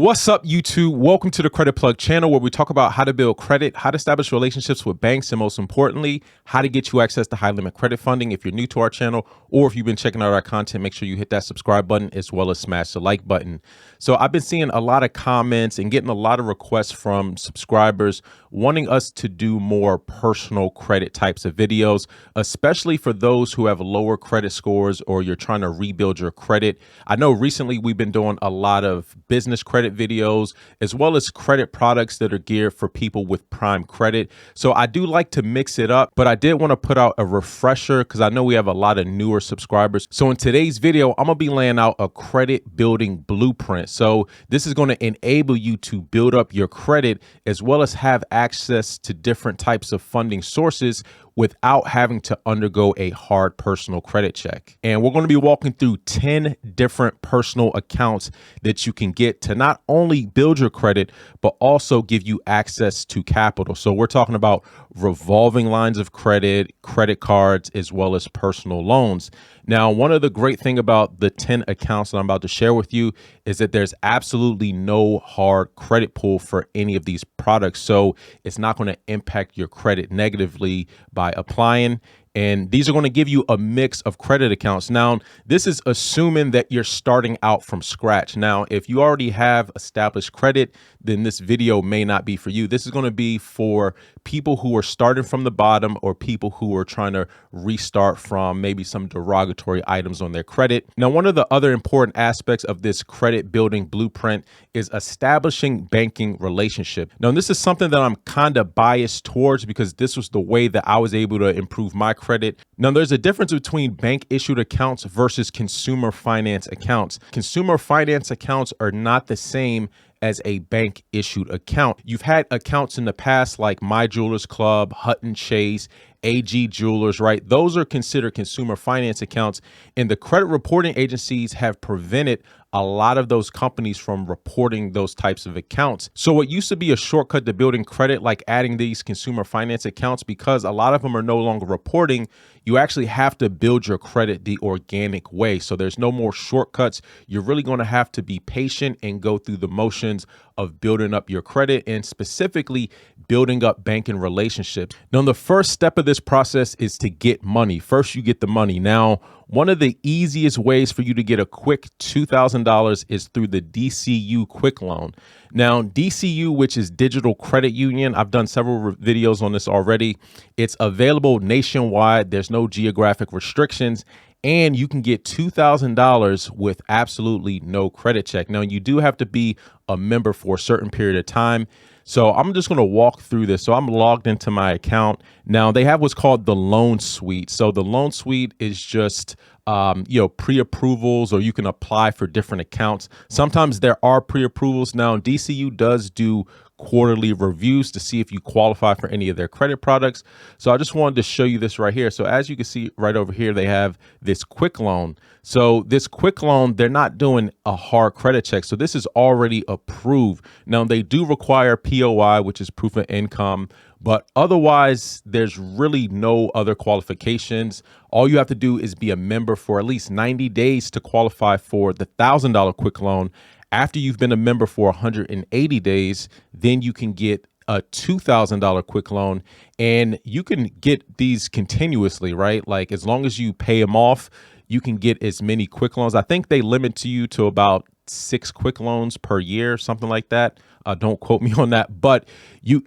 What's up, YouTube? Welcome to the Credit Plug channel, where we talk about how to build credit, how to establish relationships with banks, and most importantly, how to get you access to high limit credit funding. If you're new to our channel, or if you've been checking out our content, make sure you hit that subscribe button as well as smash the like button. So I've been seeing a lot of comments and getting a lot of requests from subscribers wanting us to do more personal credit types of videos, especially for those who have lower credit scores or you're trying to rebuild your credit. I know recently we've been doing a lot of business credit videos, as well as credit products that are geared for people with prime credit. So I do like to mix it up, but I did want to put out a refresher because I know we have a lot of newer subscribers. So in today's video, I'm gonna be laying out a credit building blueprint. So this is going to enable you to build up your credit as well as have access to different types of funding sources without having to undergo a hard personal credit check. And we're going to be walking through 10 different personal accounts that you can get to not only build your credit, but also give you access to capital. So we're talking about revolving lines of credit, credit cards, as well as personal loans. Now, one of the great thing about the 10 accounts that I'm about to share with you is that there's absolutely no hard credit pull for any of these products. So it's not going to impact your credit negatively by applying. And these are going to give you a mix of credit accounts. Now, this is assuming that you're starting out from scratch. Now, if you already have established credit, then this video may not be for you. This is going to be for people who are starting from the bottom or people who are trying to restart from maybe some derogatory items on their credit. Now, one of the other important aspects of this credit building blueprint is establishing banking relationship. Now, this is something that I'm kind of biased towards because this was the way that I was able to improve my credit. Now, there's a difference between bank issued accounts versus consumer finance accounts. Consumer finance accounts are not the same as a bank issued account. You've had accounts in the past like My Jewelers Club, Hutton Chase, AG Jewelers, right? Those are considered consumer finance accounts, and the credit reporting agencies have prevented a lot of those companies from reporting those types of accounts. So what used to be a shortcut to building credit, like adding these consumer finance accounts, because a lot of them are no longer reporting, you actually have to build your credit the organic way. So there's no more shortcuts. You're really going to have to be patient and go through the motions of building up your credit and specifically building up banking relationships. Now, the first step of this process is to get money. First, you get the money. Now, one of the easiest ways for you to get a quick $2,000 is through the DCU Quick Loan. Now, DCU, which is Digital Credit Union, I've done several videos on this already. It's available nationwide. There's no geographic restrictions. And you can get $2,000 with absolutely no credit check. Now, you do have to be a member for a certain period of time. So I'm just going to walk through this. So I'm logged into my account. Now, they have what's called the loan suite. So the loan suite is just pre-approvals, or you can apply for different accounts. Sometimes there are pre-approvals. Now, DCU does do quarterly reviews to see if you qualify for any of their credit products. So I just wanted to show you this right here. So as you can see right over here, they have this quick loan. So this quick loan, they're not doing a hard credit check. So this is already approved. Now, they do require POI, which is proof of income, but otherwise there's really no other qualifications. All you have to do is be a member for at least 90 days to qualify for the $1,000 quick loan. After you've been a member for 180 days, then you can get a $2,000 quick loan, and you can get these continuously, right? Like as long as you pay them off, you can get as many quick loans. I think they limit you to about 6 quick loans per year, something like that. Don't quote me on that, but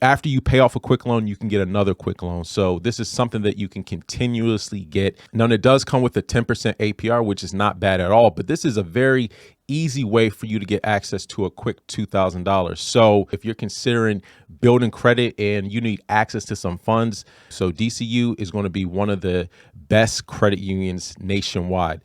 after you pay off a quick loan, you can get another quick loan. So this is something that you can continuously get. Now, it does come with a 10% APR, which is not bad at all, but this is a very easy way for you to get access to a quick $2,000. So if you're considering building credit and you need access to some funds, so DCU is going to be one of the best credit unions nationwide.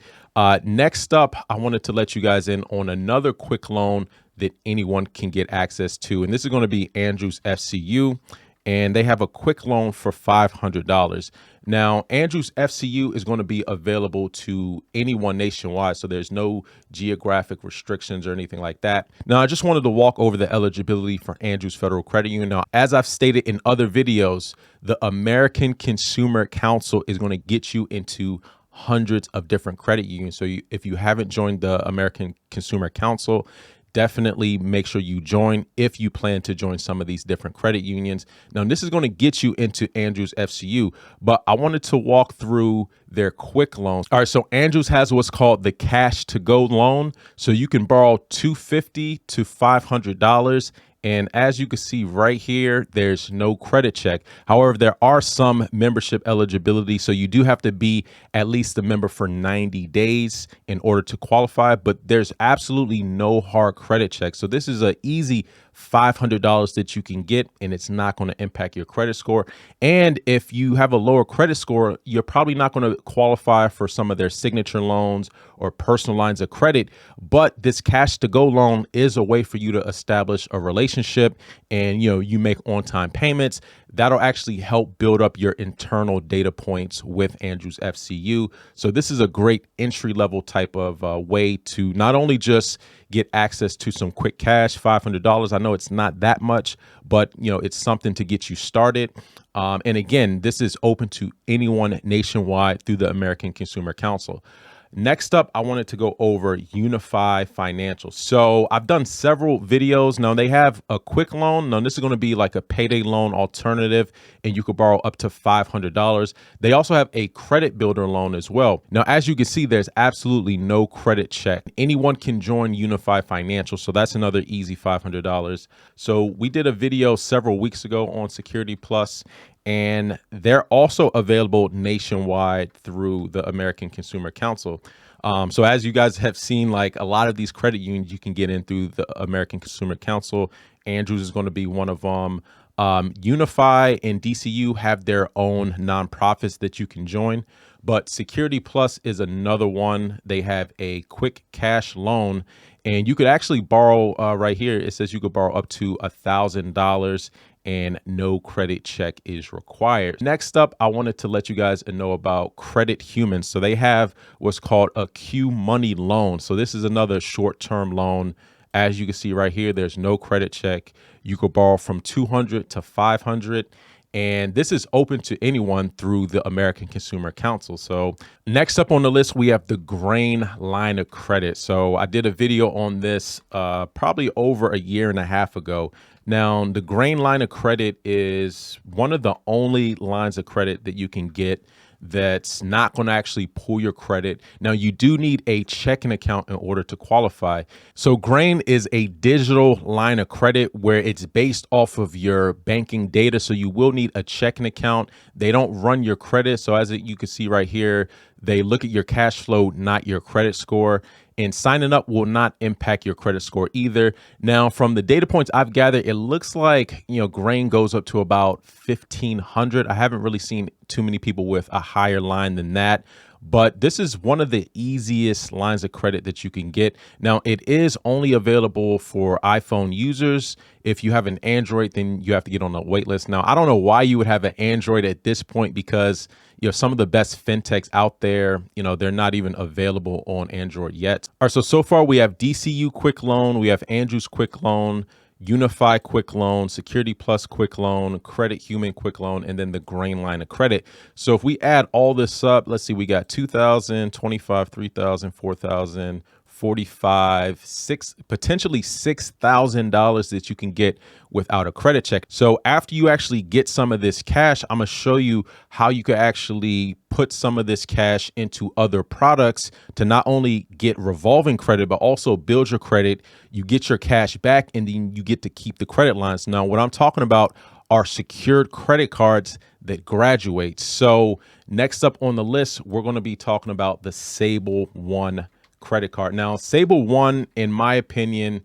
Next up, I wanted to let you guys in on another quick loan that anyone can get access to. And this is going to be Andrews FCU, and they have a quick loan for $500. Now, Andrews FCU is going to be available to anyone nationwide, so there's no geographic restrictions or anything like that. Now, I just wanted to walk over the eligibility for Andrews Federal Credit Union. Now, as I've stated in other videos, the American Consumer Council is going to get you into hundreds of different credit unions. So if you haven't joined the American Consumer Council, definitely make sure you join if you plan to join some of these different credit unions. Now, this is going to get you into Andrews FCU, but I wanted to walk through their quick loans. All right, so Andrews has what's called the cash to go loan. So you can borrow $250 to $500. And as you can see right here, there's no credit check. However, there are some membership eligibility. So you do have to be at least a member for 90 days in order to qualify, but there's absolutely no hard credit check. So this is an easy $500 that you can get, and it's not going to impact your credit score. And if you have a lower credit score, you're probably not going to qualify for some of their signature loans or personal lines of credit. But this cash to go loan is a way for you to establish a relationship, and you make on-time payments. That'll actually help build up your internal data points with Andrews FCU. So this is a great entry-level type of way to not only just get access to some quick cash, $500. I know it's not that much, but it's something to get you started. And again, this is open to anyone nationwide through the American Consumer Council. Next up, I wanted to go over Unify Financial. So I've done several videos. Now they have a quick loan. Now this is going to be like a payday loan alternative, and you could borrow up to $500. They also have a credit builder loan as well. Now, as you can see, there's absolutely no credit check. Anyone can join Unify Financial. So that's another easy $500. So we did a video several weeks ago on Security Plus, and they're also available nationwide through the American Consumer Council. So as you guys have seen, like a lot of these credit unions you can get in through the American Consumer Council. Andrews is going to be one of them. Unify and DCU have their own nonprofits that you can join, but Security Plus is another one. They have a quick cash loan, and you could actually borrow right here. It says you could borrow up to $1,000 and no credit check is required. Next up, I wanted to let you guys know about Credit Humans. So they have what's called a Q Money loan. So this is another short-term loan. As you can see right here, there's no credit check. You could borrow from $200 to $500. And this is open to anyone through the American Consumer Council. So next up on the list, we have the Grain line of credit. So I did a video on this probably over a year and a half ago. Now, the Grain line of credit is one of the only lines of credit that you can get that's not going to actually pull your credit. Now, you do need a checking account in order to qualify. So Grain is a digital line of credit where it's based off of your banking data. So you will need a checking account. They don't run your credit. So as you can see right here, they look at your cash flow, not your credit score. And signing up will not impact your credit score either. Now, from the data points I've gathered, it looks like, Grain goes up to about 1,500. I haven't really seen too many people with a higher line than that. But this is one of the easiest lines of credit that you can get. Now, it is only available for iPhone users. If you have an Android, then you have to get on the wait list. Now, I don't know why you would have an Android at this point, because some of the best fintechs out there, they're not even available on Android yet. All right, so far we have DCU Quick Loan, we have Andrews Quick Loan, Unify Quick Loan, Security Plus Quick Loan, Credit Human Quick Loan, and then the Grain line of credit. So if we add all this up, let's see, we got 2,000, 25, 3,000, 4,000, 45, potentially $6,000 that you can get without a credit check. So after you actually get some of this cash, I'm gonna show you how you could actually put some of this cash into other products to not only get revolving credit, but also build your credit. You get your cash back, and then you get to keep the credit lines. Now, what I'm talking about are secured credit cards that graduate. So next up on the list, we're gonna be talking about the Sable One credit card. Now, Sable One, in my opinion,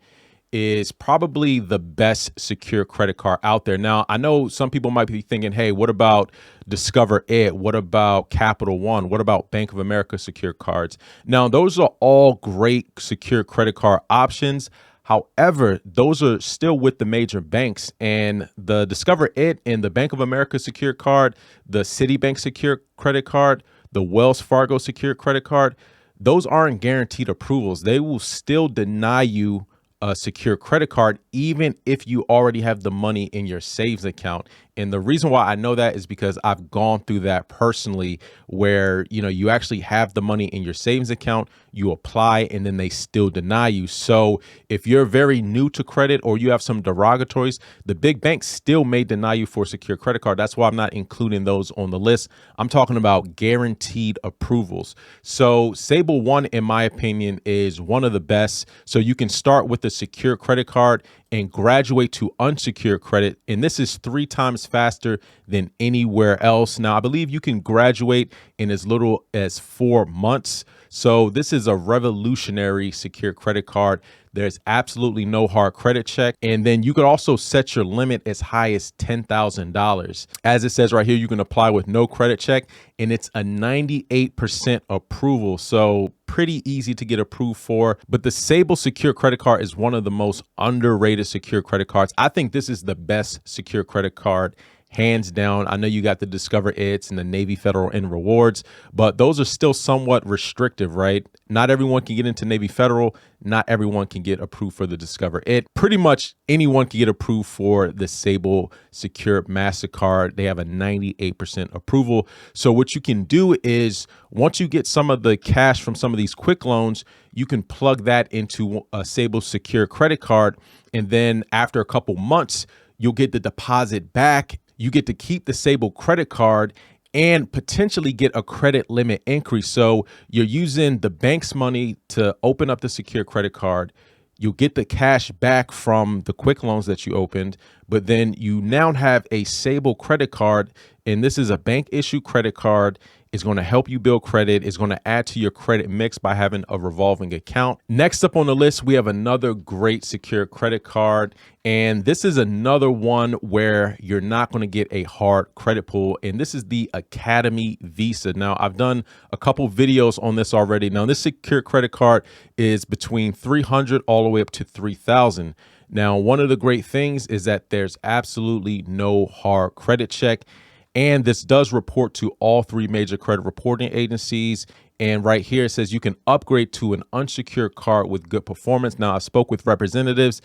is probably the best secure credit card out there. Now, I know some people might be thinking, hey, what about Discover Ed? What about Capital One? What about Bank of America secure cards? Now, those are all great secure credit card options. However, those are still with the major banks, and the Discover Ed and the Bank of America secure card, the Citibank secure credit card, the Wells Fargo secure credit card, those aren't guaranteed approvals. They will still deny you a secure credit card, even if you already have the money in your savings account. And the reason why I know that is because I've gone through that personally, where, you actually have the money in your savings account, you apply, and then they still deny you. So if you're very new to credit or you have some derogatories, the big banks still may deny you for a secure credit card. That's why I'm not including those on the list. I'm talking about guaranteed approvals. So Sable One, in my opinion, is one of the best. So you can start with a secure credit card and graduate to unsecured credit. And this is 3 times faster than anywhere else. Now, I believe you can graduate in as little as 4 months. So this is a revolutionary secure credit card. There's absolutely no hard credit check. And then you could also set your limit as high as $10,000. As it says right here, you can apply with no credit check, and it's a 98% approval. So pretty easy to get approved for. But the Sable secure credit card is one of the most underrated secure credit cards. I think this is the best secure credit card, hands down. I know you got the Discover It's and the Navy Federal and Rewards, but those are still somewhat restrictive, right? Not everyone can get into Navy Federal. Not everyone can get approved for the Discover It. Pretty much anyone can get approved for the Sable Secure MasterCard. They have a 98% approval. So what you can do is, once you get some of the cash from some of these quick loans, you can plug that into a Sable Secure credit card. And then after a couple months, you'll get the deposit back. You get to keep the Sable credit card and potentially get a credit limit increase. So you're using the bank's money to open up the secure credit card. You'll get the cash back from the quick loans that you opened, but then you now have a Sable credit card, and this is a bank issue credit card. It's going to help you build credit. It's going to add to your credit mix by having a revolving account. Next up on the list, we have another great secure credit card. And this is another one where you're not going to get a hard credit pull. And this is the Academy Visa. Now, I've done a couple videos on this already. Now, this secure credit card is between $300 all the way up to $3,000. Now, one of the great things is that there's absolutely no hard credit check. And this does report to all 3 major credit reporting agencies. And right here, it says you can upgrade to an unsecured card with good performance. Now, I spoke with representatives.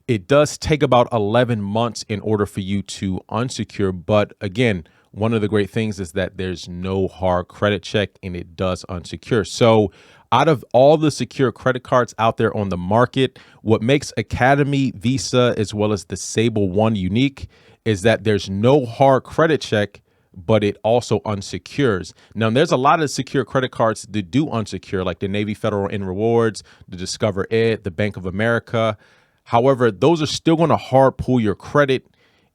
It does take about 11 months in order for you to unsecure. But again, one of the great things is that there's no hard credit check, and it does unsecure. So out of all the secure credit cards out there on the market, what makes Academy Visa as well as the Sable One unique is that there's no hard credit check, but it also unsecures. Now, there's a lot of secure credit cards that do unsecure, like the Navy Federal and Rewards, the Discover It, the Bank of America. However, those are still going to hard pull your credit,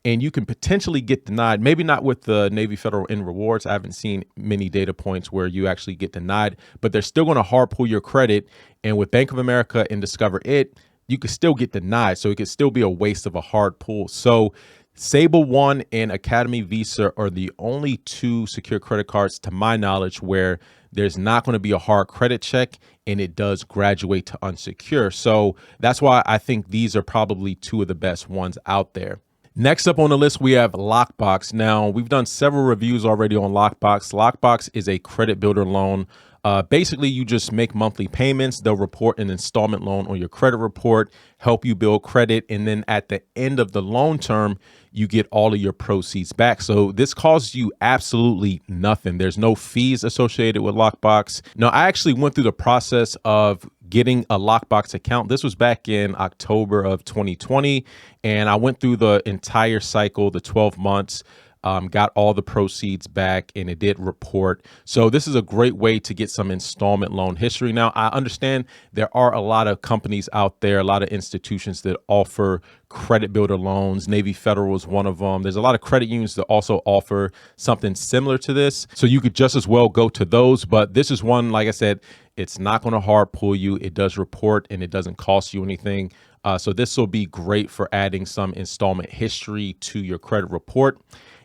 and you can potentially get denied. Maybe not with the Navy Federal and Rewards. I haven't seen many data points where you actually get denied, but they're still going to hard pull your credit. And with Bank of America and Discover It, you could still get denied. So it could still be a waste of a hard pull. So Sable One and Academy Visa are the only 2 secure credit cards, to my knowledge, where there's not going to be a hard credit check, and it does graduate to unsecure. So that's why I think these are probably 2 of the best ones out there. Next up on the list, we have Lockbox. Now, we've done several reviews already on Lockbox. Lockbox is a credit builder loan. Basically, you just make monthly payments. They'll report an installment loan on your credit report, help you build credit. And then at the end of the loan term, you get all of your proceeds back. So this costs you absolutely nothing. There's no fees associated with Lockbox. Now, I actually went through the process of getting a Lockbox account. This was back in October of 2020. And I went through the entire cycle, the 12 months. Got all the proceeds back, and it did report. So this is a great way to get some installment loan history. Now, I understand there are a lot of companies out there, a lot of institutions that offer credit builder loans. Navy Federal is one of them. There's a lot of credit unions that also offer something similar to this. So you could just as well go to those. But this is one, like I said, it's not going to hard pull you. It does report, and it doesn't cost you anything. So this will be great for adding some installment history to your credit report.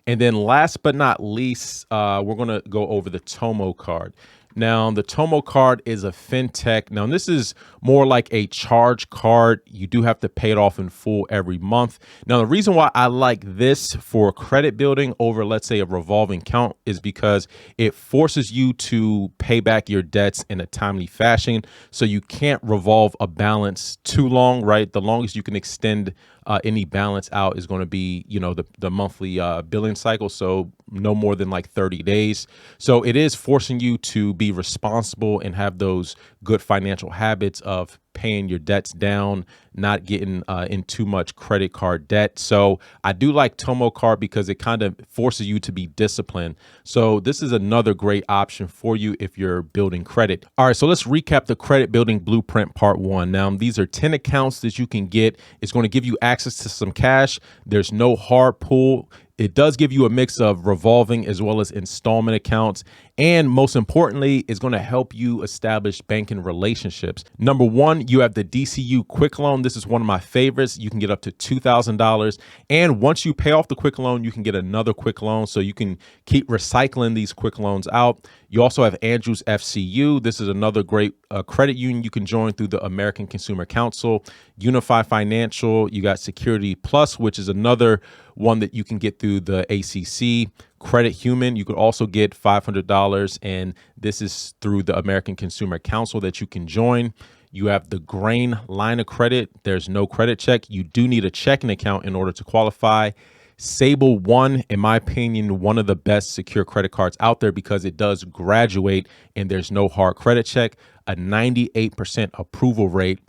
And then last but not least, we're going to go over the Tomo card. Now, the Tomo card is a fintech. Now, this is more like a charge card. You do have to pay it off in full every month. Now, the reason why I like this for credit building over, let's say, a revolving account is because it forces you to pay back your debts in a timely fashion. So you can't revolve a balance too long, right? The longest you can extend any balance out is going to be, the monthly billing cycle. So no more than like 30 days. So it is forcing you to be responsible and have those good financial habits of paying your debts down, not getting in too much credit card debt. So I do like Tomo card because it kind of forces you to be disciplined. So this is another great option for you if you're building credit. All right, so let's recap the credit building blueprint part one. Now, these are 10 accounts that you can get. It's going to give you access to some cash. There's no hard pull. It does give you a mix of revolving as well as installment accounts. And most importantly, it's going to help you establish banking relationships. Number one, you have the DCU quick loan. This is one of my favorites. You can get up to $2,000. And once you pay off the quick loan, you can get another quick loan. So you can keep recycling these quick loans out. You also have Andrews FCU. This is another great credit union you can join through the American Consumer Council. Unify Financial. You got Security Plus, which is another one that you can get through the ACC. Credit Human, you could also get $500, and this is through the American Consumer Council that you can join. You have the Grain line of credit. There's no credit check. You do need a checking account in order to qualify. Sable One, in my opinion, one of the best secure credit cards out there because it does graduate and there's no hard credit check, a 98% approval rate.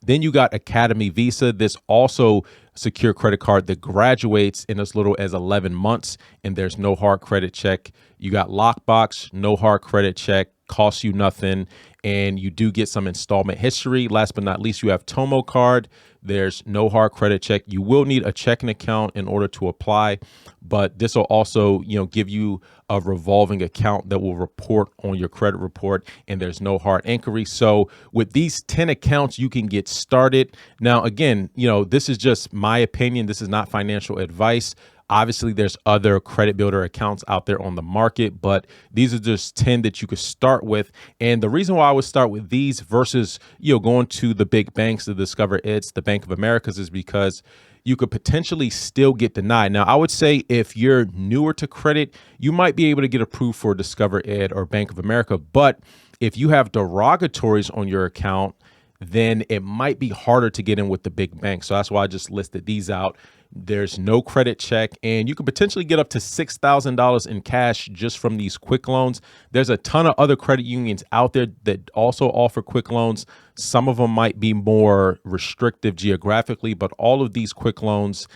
Then you got Academy Visa. This also secure credit card that graduates in as little as 11 months and there's no hard credit check. You got Lockbox, no hard credit check, costs you nothing, and you do get some installment history. Last but not least, you have Tomo card. There's no hard credit check. You will need a checking account in order to apply, but this will also, give you a revolving account that will report on your credit report, and there's no hard inquiry. So with these 10 accounts, you can get started. Now, again, this is just my opinion. This is not financial advice. Obviously, there's other credit builder accounts out there on the market, but these are just 10 that you could start with. And the reason why I would start with these versus, going to the big banks to discover it's the Bank of America's is because you could potentially still get denied. Now, I would say if you're newer to credit, you might be able to get approved for Discover Ed or Bank of America. But if you have derogatories on your account, then it might be harder to get in with the big banks. So that's why I just listed these out. There's no credit check, and you could potentially get up to $6,000 in cash just from these quick loans. There's a ton of other credit unions out there that also offer quick loans. Some of them might be more restrictive geographically, but all of these quick loans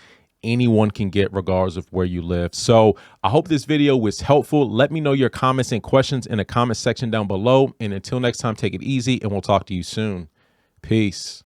anyone can get regardless of where you live. So I hope this video was helpful. Let me know your comments and questions in the comment section down below. And until next time, take it easy, and we'll talk to you soon. Peace.